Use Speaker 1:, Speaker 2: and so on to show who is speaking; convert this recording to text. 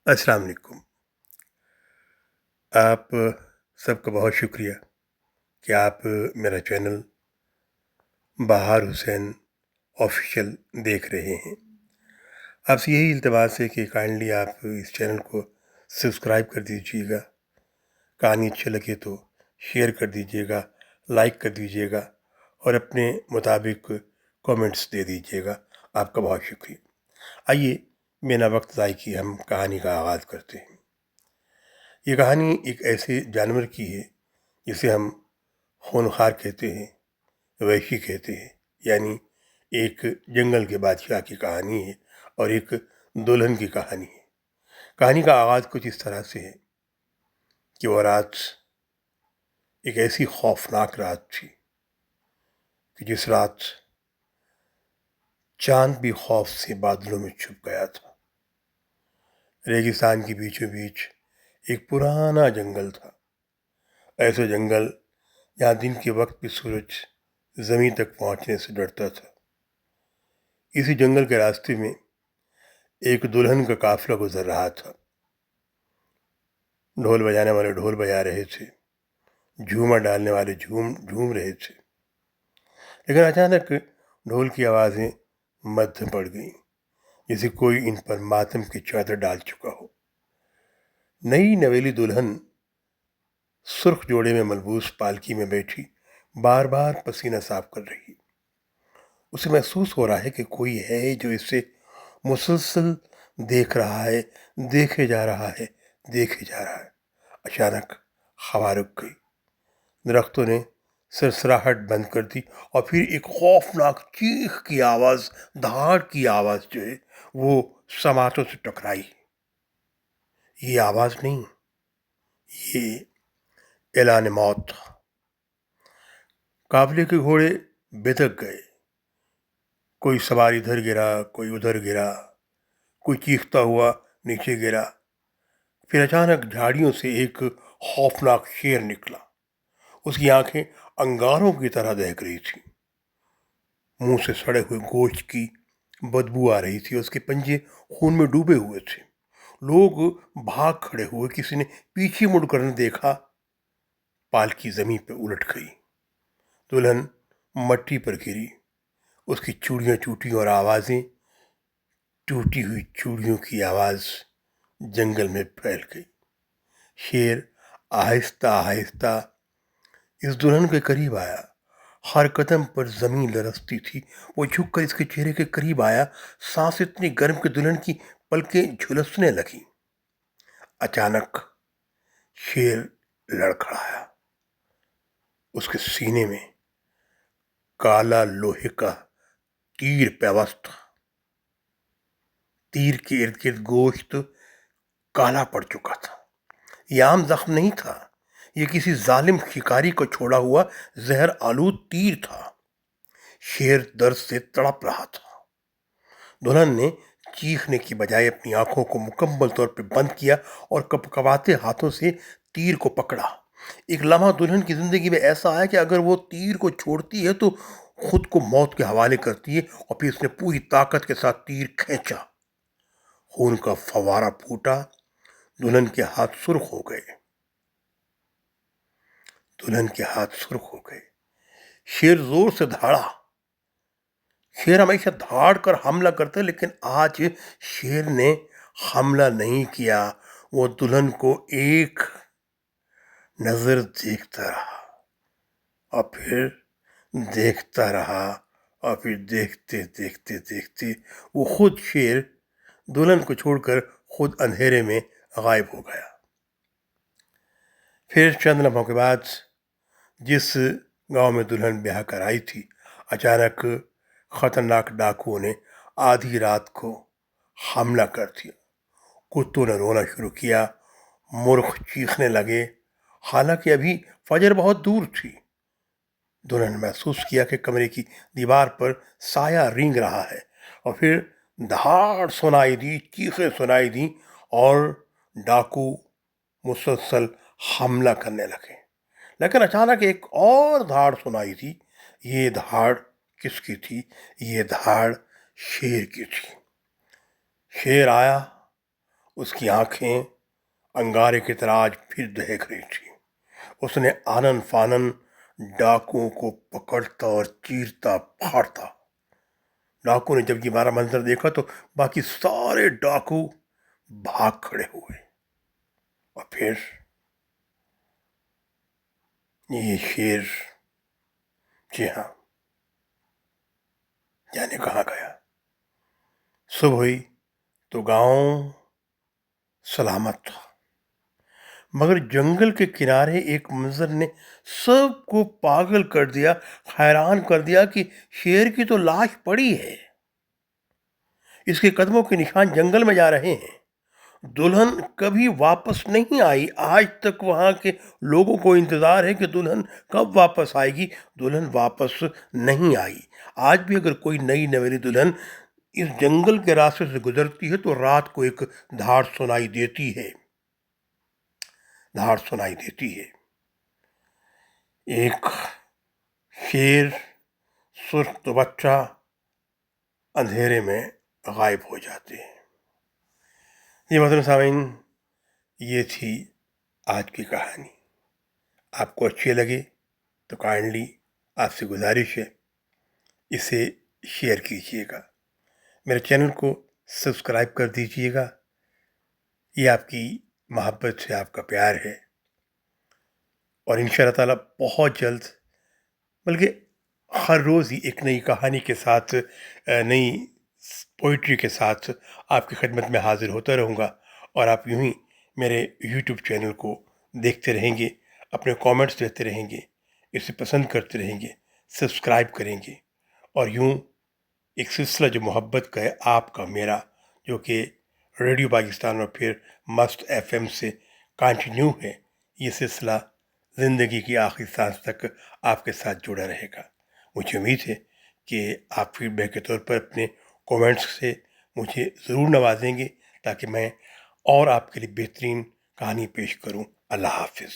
Speaker 1: السلام علیکم۔ آپ سب کا بہت شکریہ کہ آپ میرا چینل بہار حسین آفیشیل دیکھ رہے ہیں۔ آپ سے یہی التماس ہے کہ کائنڈلی آپ اس چینل کو سبسکرائب کر دیجیے گا، کہانی اچھے لگے تو شیئر کر دیجیے گا، لائک کر دیجیے گا اور اپنے مطابق کومنٹس دے دیجیے گا۔ آپ کا بہت شکریہ۔ آئیے بنا وقت ضائع کیے ہم کہانی کا آغاز کرتے ہیں۔ یہ کہانی ایک ایسے جانور کی ہے جسے ہم خونخوار کہتے ہیں، وحشی کہتے ہیں، یعنی ایک جنگل کے بادشاہ کی کہانی ہے اور ایک دلہن کی کہانی ہے۔ کہانی کا آغاز کچھ اس طرح سے ہے کہ وہ رات ایک ایسی خوفناک رات تھی کہ جس رات چاند بھی خوف سے بادلوں میں چھپ گیا تھا۔ ریگستان کے بیچوں بیچ ایک پرانا جنگل تھا، ایسا جنگل جہاں دن کے وقت بھی سورج زمین تک پہنچنے سے ڈرتا تھا۔ اسی جنگل کے راستے میں ایک دلہن کا قافلہ گزر رہا تھا۔ ڈھول بجانے والے ڈھول بجا رہے تھے، جھومر ڈالنے والے جھوم رہے تھے، لیکن اچانک ڈھول کی آوازیں مدھم پڑ گئیں، جیسے کوئی ان پر ماتم کی چادر ڈال چکا ہو۔ نئی نویلی دلہن سرخ جوڑے میں ملبوس پالکی میں بیٹھی بار بار پسینہ صاف کر رہی۔ اسے محسوس ہو رہا ہے کہ کوئی ہے جو اسے مسلسل دیکھ رہا ہے، دیکھے جا رہا ہے، دیکھے جا رہا ہے۔ اچانک ہوا رک گئی، درختوں نے سرسراہٹ بند کر دی اور پھر ایک خوفناک چیخ کی آواز، دھاڑ کی آواز جو ہے وہ سماعتوں سے ٹکرائی۔ یہ آواز نہیں، یہ اعلان موت تھا۔ قافلے کے گھوڑے بتک گئے، کوئی سوار ادھر گرا، کوئی ادھر گرا، کوئی چیختا ہوا نیچے گرا۔ پھر اچانک جھاڑیوں سے ایک خوفناک شیر نکلا۔ اس کی آنکھیں انگاروں کی طرح دہک رہی تھیں، منہ سے سڑے ہوئے گوشت کی بدبو آ رہی تھی، اس کے پنجے خون میں ڈوبے ہوئے تھے۔ لوگ بھاگ کھڑے ہوئے، کسی نے پیچھے مڑ کر نہ دیکھا۔ پالکی زمین پہ الٹ گئی، دلہن مٹی پر گری، اس کی چوڑیاں ٹوٹی اور آوازیں، ٹوٹی ہوئی چوڑیوں کی آواز جنگل میں پھیل گئی۔ شیر آہستہ آہستہ اس دلہن کے قریب آیا، ہر قدم پر زمین لرزتی تھی۔ وہ جھک کر اس کے چہرے کے قریب آیا، سانس اتنی گرم کہ دلہن کی پلکیں جھلسنے لگیں۔ اچانک شیر لڑکھڑایا، اس کے سینے میں کالا لوہے کا تیر پیوست تھا۔ تیر کے ارد گرد گوشت کالا پڑ چکا تھا۔ یہ عام زخم نہیں تھا، یہ کسی ظالم شکاری کو چھوڑا ہوا زہر آلود تیر تھا۔ شیر درد سے تڑپ رہا تھا۔ دلہن نے چیخنے کی بجائے اپنی آنکھوں کو مکمل طور پر بند کیا اور کپکپاتے ہاتھوں سے تیر کو پکڑا۔ ایک لمحہ دلہن کی زندگی میں ایسا آیا کہ اگر وہ تیر کو چھوڑتی ہے تو خود کو موت کے حوالے کرتی ہے، اور پھر اس نے پوری طاقت کے ساتھ تیر کھینچا۔ خون کا فوارہ پھوٹا، دلہن کے ہاتھ سرخ ہو گئے، دلہن کے ہاتھ سرخ ہو گئے۔ شیر زور سے دھاڑا۔ شیر ہمیشہ دھاڑ کر حملہ کرتا ہے، لیکن آج شیر نے حملہ نہیں کیا، وہ دلہن کو ایک نظر دیکھتا رہا اور پھر دیکھتا رہا، اور پھر دیکھتے دیکھتے دیکھتے وہ خود شیر دلہن کو چھوڑ کر خود اندھیرے میں غائب ہو گیا۔ پھر چند لمحوں کے بعد جس گاؤں میں دلہن بیاہ کر آئی تھی، اچانک خطرناک ڈاکوؤں نے آدھی رات کو حملہ کر دیا۔ کتوں نے رونا شروع کیا، مرغ چیخنے لگے، حالانکہ ابھی فجر بہت دور تھی۔ دلہن نے محسوس کیا کہ کمرے کی دیوار پر سایہ رینگ رہا ہے، اور پھر دھاڑ سنائی دی، چیخیں سنائی دیں، اور ڈاکو مسلسل حملہ کرنے لگے۔ لیکن اچانک ایک اور دھاڑ سنائی دی۔ یہ دھاڑ کس کی تھی؟ یہ دھاڑ شیر کی تھی۔ شیر آیا اس کی آنکھیں انگارے کی طرح آج پھر دہک رہی تھی۔ اس نے آنن فانن ڈاکوؤں کو پکڑتا اور چیرتا پھاڑتا۔ ڈاکو نے جب یہ ہمارا منظر دیکھا تو باقی سارے ڈاکو بھاگ کھڑے ہوئے، اور پھر یہ شیر، جی ہاں، جانے کہاں گیا۔ صبح ہوئی تو گاؤں سلامت تھا، مگر جنگل کے کنارے ایک منظر نے سب کو پاگل کر دیا، حیران کر دیا کہ شیر کی تو لاش پڑی ہے، اس کے قدموں کے نشان جنگل میں جا رہے ہیں۔ دلہن کبھی واپس نہیں آئی۔ آج تک وہاں کے لوگوں کو انتظار ہے کہ دلہن کب واپس آئے گی۔ دلہن واپس نہیں آئی۔ آج بھی اگر کوئی نئی نویلی دلہن اس جنگل کے راستے سے گزرتی ہے تو رات کو ایک دھاڑ سنائی دیتی ہے، دھاڑ سنائی دیتی ہے۔ ایک شیر، سرخ دوپٹہ، اندھیرے میں غائب ہو جاتے ہیں۔ یہ محترم سامعین، یہ تھی آج کی کہانی۔ آپ کو اچھی لگے تو کائنڈلی آپ سے گزارش ہے اسے شیئر کیجیے گا، میرے چینل کو سبسکرائب کر دیجیے گا۔ یہ آپ کی محبت سے، آپ کا پیار ہے، اور ان شاء اللہ تعالیٰ بہت جلد، بلکہ ہر روز ہی ایک نئی کہانی کے ساتھ، نئی پوئٹری کے ساتھ آپ کی خدمت میں حاضر ہوتا رہوں گا، اور آپ یوں ہی میرے یوٹیوب چینل کو دیکھتے رہیں گے، اپنے کامنٹس دیتے رہیں گے، اسے پسند کرتے رہیں گے، سبسکرائب کریں گے، اور یوں ایک سلسلہ جو محبت کا ہے، آپ کا میرا، جو کہ ریڈیو پاکستان اور پھر مست ایف ایم سے کنٹینیو ہے، یہ سلسلہ زندگی کی آخری سانس تک آپ کے ساتھ جڑا رہے گا۔ مجھے امید ہے کہ آپ فیڈ بیک کے طور پر اپنے کومنٹس سے مجھے ضرور نوازیں گے، تاکہ میں اور آپ کے لیے بہترین کہانی پیش کروں۔ اللہ حافظ۔